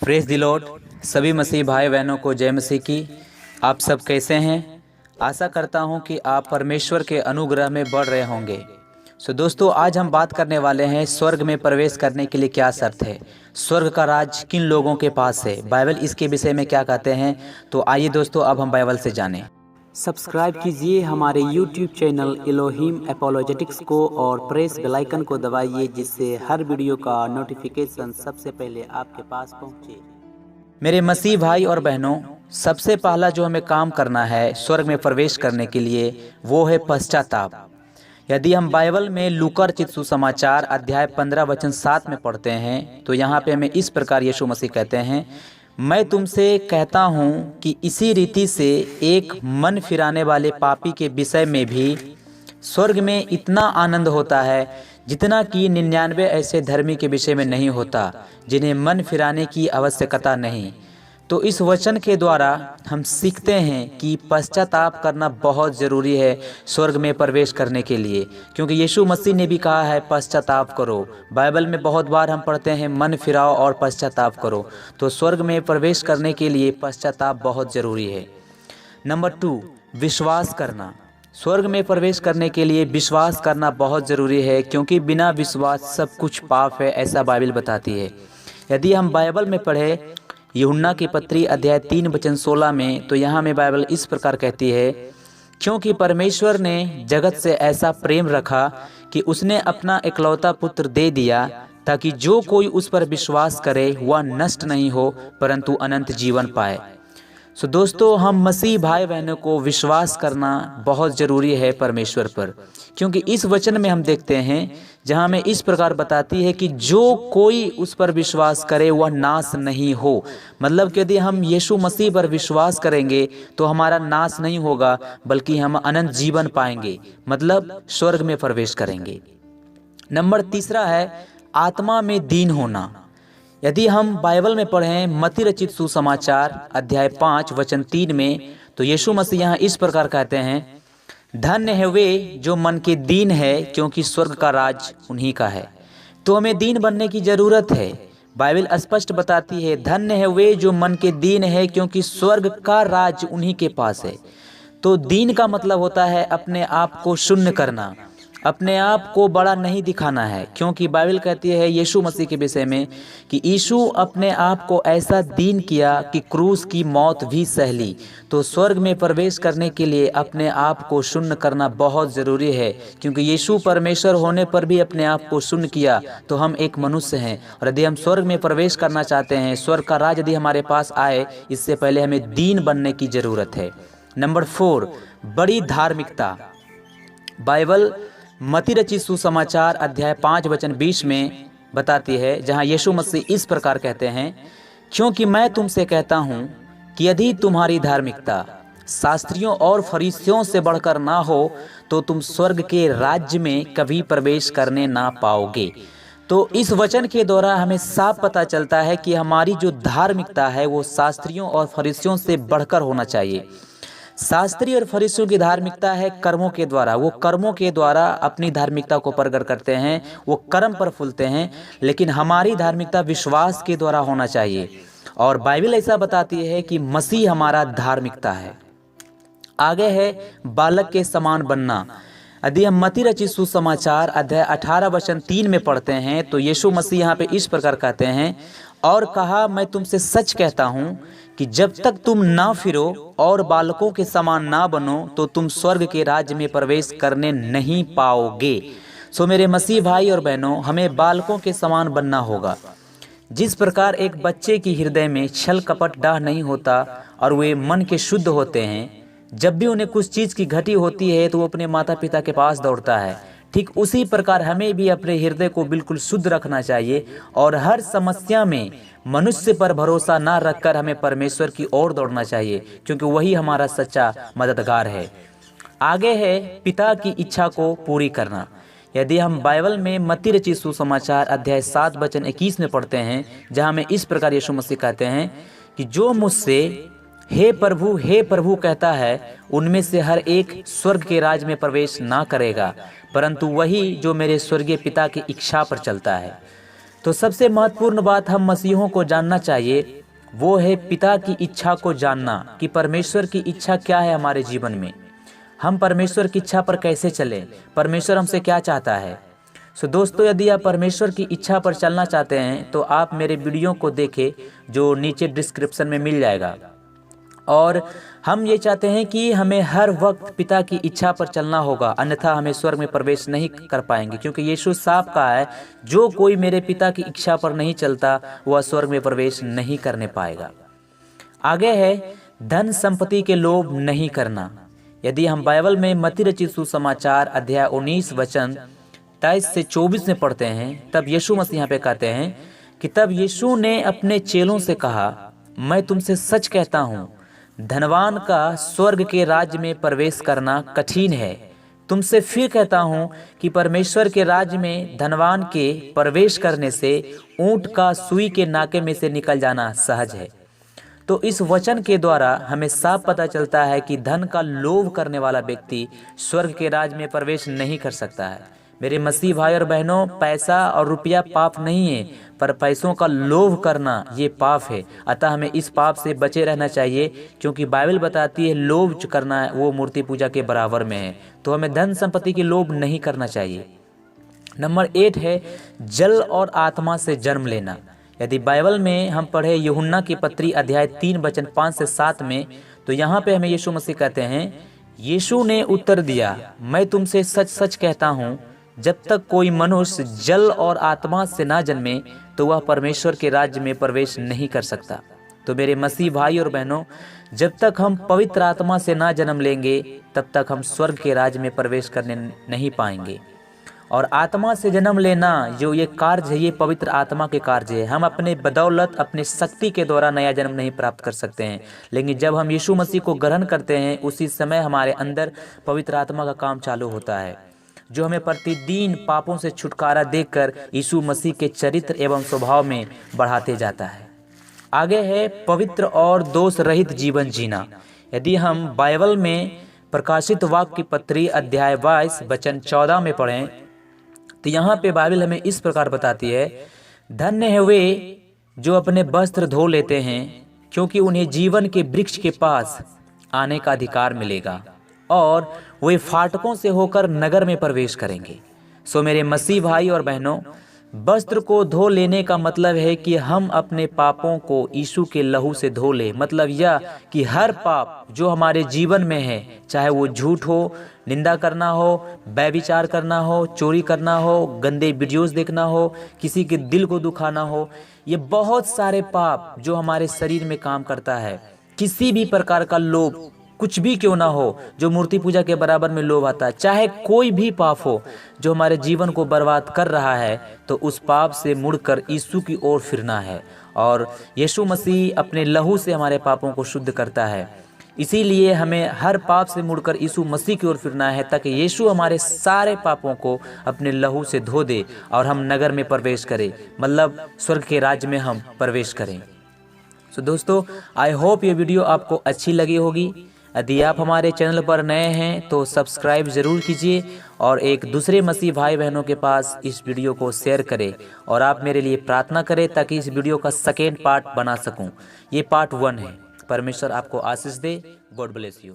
Praise the Lord. सभी मसीह भाई बहनों को जय मसीह की। आप सब कैसे हैं? आशा करता हूं कि आप परमेश्वर के अनुग्रह में बढ़ रहे होंगे। दोस्तों, आज हम बात करने वाले हैं स्वर्ग में प्रवेश करने के लिए क्या शर्त है, स्वर्ग का राज किन लोगों के पास है, बाइबल इसके विषय में क्या कहते हैं। तो आइए दोस्तों, अब हम बाइबल से जानें। सब्सक्राइब कीजिए हमारे YouTube चैनल इलोहिम एपोलोजेटिक्स को और प्रेस बेल आइकन को दबाइए, जिससे हर वीडियो का नोटिफिकेशन सबसे पहले आपके पास पहुंचे। मेरे मसीह भाई और बहनों, सबसे पहला जो हमें काम करना है स्वर्ग में प्रवेश करने के लिए, वो है पश्चाताप। यदि हम बाइबल में लूका रचित सुसमाचार अध्याय 15 वचन 7 में पढ़ते हैं, तो यहाँ पे हमें इस प्रकार यीशु मसीह कहते हैं, मैं तुमसे कहता हूँ कि इसी रीति से एक मन फिराने वाले पापी के विषय में भी स्वर्ग में इतना आनंद होता है जितना कि 99 ऐसे धर्मी के विषय में नहीं होता, जिन्हें मन फिराने की आवश्यकता नहीं। तो इस वचन के द्वारा हम सीखते हैं कि पश्चाताप करना बहुत ज़रूरी है स्वर्ग में प्रवेश करने के लिए, क्योंकि यीशु मसीह ने भी कहा है पश्चाताप करो। बाइबल में बहुत बार हम पढ़ते हैं मन फिराओ और पश्चाताप करो। तो स्वर्ग में प्रवेश करने के लिए पश्चाताप बहुत ज़रूरी है। नंबर 2, विश्वास करना। स्वर्ग में प्रवेश करने के लिए विश्वास करना बहुत ज़रूरी है, क्योंकि बिना विश्वास सब कुछ पाप है, ऐसा बाइबल बताती है। यदि हम बाइबल में पढ़े यूहन्ना की पत्री अध्याय 3 वचन 16 में, तो यहाँ में बाइबल इस प्रकार कहती है, क्योंकि परमेश्वर ने जगत से ऐसा प्रेम रखा कि उसने अपना इकलौता पुत्र दे दिया, ताकि जो कोई उस पर विश्वास करे वह नष्ट नहीं हो परंतु अनंत जीवन पाए। दोस्तों, हम मसीह भाई बहनों को विश्वास करना बहुत ज़रूरी है परमेश्वर पर, क्योंकि इस वचन में हम देखते हैं जहाँ में इस प्रकार बताती है कि जो कोई उस पर विश्वास करे वह नाश नहीं हो। मतलब कि यदि हम यीशु मसीह पर विश्वास करेंगे तो हमारा नाश नहीं होगा, बल्कि हम अनंत जीवन पाएंगे, मतलब स्वर्ग में प्रवेश करेंगे। नंबर 3 है आत्मा में दीन होना। यदि हम बाइबल में पढ़ें मत्ती रचित सुसमाचार अध्याय 5 वचन 3 में, तो यीशु मसीह यहाँ इस प्रकार कहते हैं, धन्य है वे जो मन के दीन है, क्योंकि स्वर्ग का राज उन्हीं का है। तो हमें दीन बनने की जरूरत है। बाइबल स्पष्ट बताती है, धन्य है वे जो मन के दीन है, क्योंकि स्वर्ग का राज उन्हीं के पास है। तो दीन का मतलब होता है अपने आप को शून्य करना, अपने आप को बड़ा नहीं दिखाना है, क्योंकि बाइबल कहती है यीशु मसीह के विषय में कि यीशु अपने आप को ऐसा दीन किया कि क्रूस की मौत भी सह ली। तो स्वर्ग में प्रवेश करने के लिए अपने आप को शून्य करना बहुत ज़रूरी है, क्योंकि यीशु परमेश्वर होने पर भी अपने आप को शून्य किया। तो हम एक मनुष्य हैं, और यदि हम स्वर्ग में प्रवेश करना चाहते हैं, स्वर्ग का राज यदि हमारे पास आए, इससे पहले हमें दीन बनने की ज़रूरत है। नंबर 4, बड़ी धार्मिकता। बाइबल मत्ती रचित सुसमाचार अध्याय 5 वचन 20 में बताती है, जहां यीशु मसीह इस प्रकार कहते हैं, क्योंकि मैं तुमसे कहता हूं कि यदि तुम्हारी धार्मिकता शास्त्रियों और फरीसियों से बढ़कर ना हो, तो तुम स्वर्ग के राज्य में कभी प्रवेश करने ना पाओगे। तो इस वचन के द्वारा हमें साफ पता चलता है कि हमारी जो धार्मिकता है वो शास्त्रियों और फरीसियों से बढ़कर होना चाहिए। शास्त्री और फरीसियों की धार्मिकता है कर्मों के द्वारा, वो कर्मों के द्वारा अपनी धार्मिकता को प्रकट करते हैं, वो कर्म पर फूलते हैं। लेकिन हमारी धार्मिकता विश्वास के द्वारा होना चाहिए, और बाइबल ऐसा बताती है कि मसीह हमारा धार्मिकता है। आगे है बालक के समान बनना। यदि हम मत्ती रचित सुसमाचार अध्याय 18 वचन 3 में पढ़ते हैं, तो यीशु मसीह यहाँ पे इस प्रकार कहते हैं, और कहा मैं तुमसे सच कहता हूँ कि जब तक तुम ना फिरो और बालकों के समान ना बनो, तो तुम स्वर्ग के राज्य में प्रवेश करने नहीं पाओगे। मेरे मसीह भाई और बहनों, हमें बालकों के समान बनना होगा। जिस प्रकार एक बच्चे की हृदय में छल कपट डाह नहीं होता और वे मन के शुद्ध होते हैं, जब भी उन्हें कुछ चीज़ की घटी होती है तो वो अपने माता पिता के पास दौड़ता है, ठीक उसी प्रकार हमें भी अपने हृदय को बिल्कुल शुद्ध रखना चाहिए, और हर समस्या में मनुष्य पर भरोसा ना रखकर हमें परमेश्वर की ओर दौड़ना चाहिए, क्योंकि वही हमारा सच्चा मददगार है। आगे है पिता की इच्छा को पूरी करना। यदि हम बाइबल में मत्ती रचित सुसमाचार अध्याय 7 वचन 21 में पढ़ते हैं, जहाँ में इस प्रकार यीशु मसीह कहते हैं कि जो मुझसे हे प्रभु कहता है, उनमें से हर एक स्वर्ग के राज में प्रवेश ना करेगा, परंतु वही जो मेरे स्वर्गीय पिता की इच्छा पर चलता है। तो सबसे महत्वपूर्ण बात हम मसीहों को जानना चाहिए, वो है पिता की इच्छा को जानना कि परमेश्वर की इच्छा क्या है हमारे जीवन में। हम परमेश्वर की इच्छा पर कैसे चलें, परमेश्वर हमसे क्या चाहता है। सो दोस्तों, यदि आप परमेश्वर की इच्छा पर चलना चाहते हैं तो आप मेरे वीडियो को देखें जो नीचे डिस्क्रिप्शन में मिल जाएगा। और हम ये चाहते हैं कि हमें हर वक्त पिता की इच्छा पर चलना होगा, अन्यथा हमें स्वर्ग में प्रवेश नहीं कर पाएंगे, क्योंकि यीशु साफ कहा है, जो कोई मेरे पिता की इच्छा पर नहीं चलता वह स्वर्ग में प्रवेश नहीं करने पाएगा। आगे है धन संपत्ति के लोभ नहीं करना। यदि हम बाइबल में मत्ती रचित सुसमाचार अध्याय 19 वचन 23 से 24 में पढ़ते हैं, तब यीशु मसीह यहाँ पे कहते हैं कि तब यीशु ने अपने चेलों से कहा, मैं तुमसे सच कहता हूँ, धनवान का स्वर्ग के राज्य में प्रवेश करना कठिन है। तुमसे फिर कहता हूँ कि परमेश्वर के राज्य में धनवान के प्रवेश करने से ऊंट का सुई के नाके में से निकल जाना सहज है। तो इस वचन के द्वारा हमें साफ पता चलता है कि धन का लोभ करने वाला व्यक्ति स्वर्ग के राज्य में प्रवेश नहीं कर सकता है। मेरे मसीह भाई और बहनों, पैसा और रुपया पाप नहीं है, पर पैसों का लोभ करना ये पाप है। अतः हमें इस पाप से बचे रहना चाहिए, क्योंकि बाइबल बताती है लोभ जो करना है वो मूर्ति पूजा के बराबर में है। तो हमें धन संपत्ति की लोभ नहीं करना चाहिए। नंबर 8 है जल और आत्मा से जन्म लेना। यदि बाइबल में हम पढ़े यूहन्ना की पत्री अध्याय 3 वचन 5 से 7 में, तो यहाँ पे हमें यीशु मसीह कहते हैं, यीशु ने उत्तर दिया, मैं तुमसे सच सच कहता हूँ, जब तक कोई मनुष्य जल और आत्मा से ना जन्मे तो वह परमेश्वर के राज्य में प्रवेश नहीं कर सकता। तो मेरे मसीह भाई और बहनों, जब तक हम पवित्र आत्मा से ना जन्म लेंगे तब तक हम स्वर्ग के राज्य में प्रवेश करने नहीं पाएंगे। और आत्मा से जन्म लेना जो ये कार्य है, ये पवित्र आत्मा के कार्य है। हम अपने बदौलत, अपने शक्ति के द्वारा नया जन्म नहीं प्राप्त कर सकते हैं, लेकिन जब हम यीशु मसीह को ग्रहण करते हैं उसी समय हमारे अंदर पवित्र आत्मा का काम चालू होता है, जो हमें प्रतिदिन पापों से छुटकारा देकर यीशु मसीह के चरित्र एवं स्वभाव में बढ़ाते जाता है। आगे है पवित्र और दोष रहित जीवन जीना। यदि हम बाइबल में प्रकाशित वाक्य की पत्री अध्याय 22 वचन 14 में पढ़ें, तो यहाँ पे बाइबल हमें इस प्रकार बताती है, धन्य है वे जो अपने वस्त्र धो लेते हैं, क्योंकि उन्हें जीवन के वृक्ष के पास आने का अधिकार मिलेगा और वे फाटकों से होकर नगर में प्रवेश करेंगे। सो मेरे मसीह भाई और बहनों, वस्त्र को धो लेने का मतलब है कि हम अपने पापों को यीशु के लहू से धो ले। मतलब यह कि हर पाप जो हमारे जीवन में है, चाहे वो झूठ हो, निंदा करना हो, व्यभिचार करना हो, चोरी करना हो, गंदे वीडियोस देखना हो, किसी के दिल को दुखाना हो, ये बहुत सारे पाप जो हमारे शरीर में काम करता है। किसी भी प्रकार का लोभ, कुछ भी क्यों ना हो, जो मूर्ति पूजा के बराबर में लोभ आता है, चाहे कोई भी पाप हो जो हमारे जीवन को बर्बाद कर रहा है, तो उस पाप से मुड़कर यीशु की ओर फिरना है। और यीशु मसीह अपने लहू से हमारे पापों को शुद्ध करता है। इसीलिए हमें हर पाप से मुड़कर यीशु मसीह की ओर फिरना है, ताकि यीशु हमारे सारे पापों को अपने लहू से धो दे और हम नगर में प्रवेश करें, मतलब स्वर्ग के राज्य में हम प्रवेश करें। सो दोस्तों, आई होप ये वीडियो आपको अच्छी लगी होगी। यदि आप हमारे चैनल पर नए हैं तो सब्सक्राइब ज़रूर कीजिए और एक दूसरे मसीह भाई बहनों के पास इस वीडियो को शेयर करें। और आप मेरे लिए प्रार्थना करें ताकि इस वीडियो का सेकेंड पार्ट बना सकूं। ये पार्ट 1 है। परमेश्वर आपको आशीष दे। God bless you.